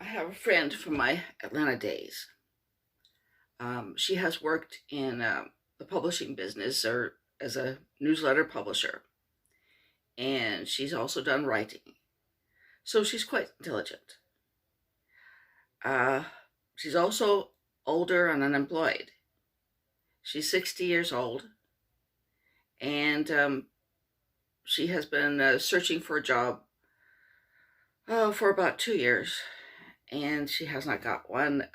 I have a friend from my Atlanta days. She has worked in the publishing business or as a newsletter publisher, and she's also done writing. So she's quite intelligent. Uh, she's also older and unemployed. She's 60 years old, and she has been searching for a job for about 2 years, and she has not got one.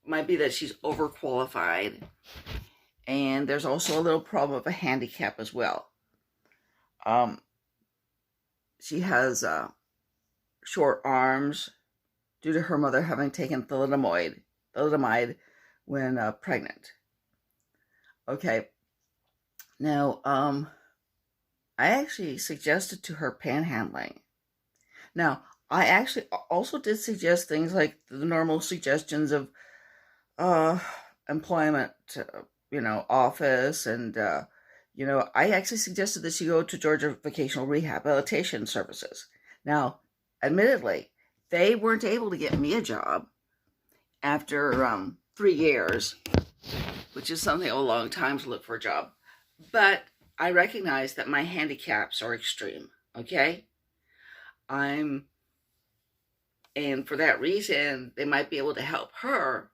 Might be that she's overqualified, and there's also a little problem of a handicap as well. She has short arms due to her mother having taken thalidomide when pregnant. Okay, now I actually suggested to her panhandling. Now, I actually also did suggest things like the normal suggestions of employment, office, and I actually suggested that she go to Georgia Vocational Rehabilitation Services. Now, admittedly, they weren't able to get me a job after 3 years, which is something a long time to look for a job. But I recognize that my handicaps are extreme, okay? And for that reason, they might be able to help her,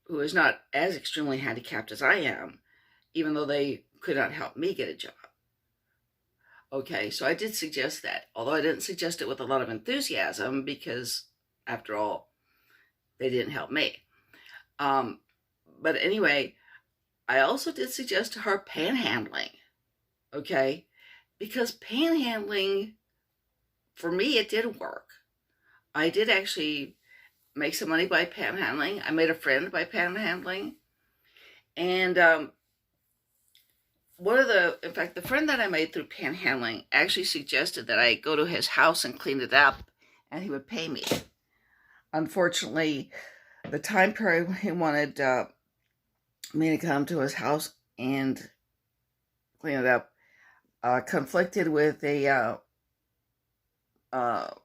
who is not as extremely handicapped as I am, even though they could not help me get a job. Okay, so I did suggest that, although I didn't suggest it with a lot of enthusiasm because, after all, they didn't help me. But anyway, I also did suggest to her panhandling, okay? Because panhandling, for me, it did work. I did actually make some money by panhandling. I made a friend by panhandling. And in fact, the friend that I made through panhandling actually suggested that I go to his house and clean it up, and he would pay me. Unfortunately, the time period he wanted me to come to his house and clean it up conflicted with an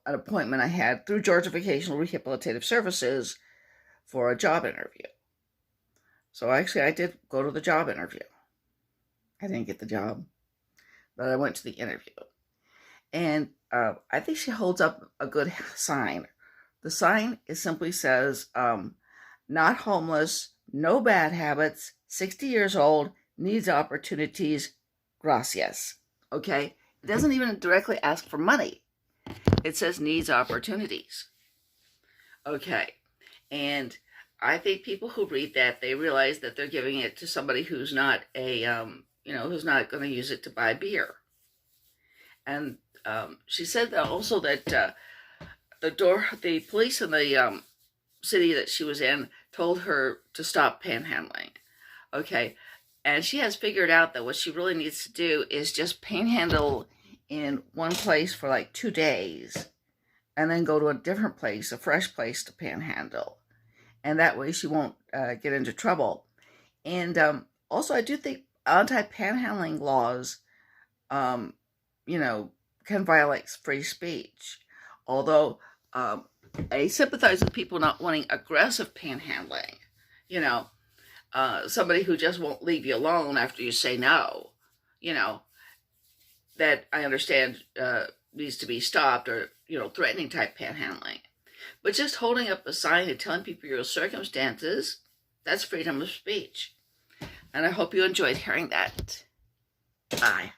appointment I had through Georgia Vocational Rehabilitative Services for a job interview. So actually, I did go to the job interview. I didn't get the job, but I went to the interview. And I think she holds up a good sign. The sign simply says, not homeless, no bad habits, 60 years old, needs opportunities, gracias. Okay? It doesn't even directly ask for money. It says needs opportunities. Okay. And I think people who read that, they realize that they're giving it to somebody who's not who's not going to use it to buy beer. And she said that also that the police in the city that she was in told her to stop panhandling. Okay. And she has figured out that what she really needs to do is just panhandle in one place for like 2 days and then go to a different place, a fresh place to panhandle. And that way she won't get into trouble. And also, I do think anti-panhandling laws, can violate free speech. Although I sympathize with people not wanting aggressive panhandling. Somebody who just won't leave you alone after you say no, that I understand needs to be stopped, or, threatening type panhandling. But just holding up a sign and telling people your circumstances, that's freedom of speech. And I hope you enjoyed hearing that. Bye.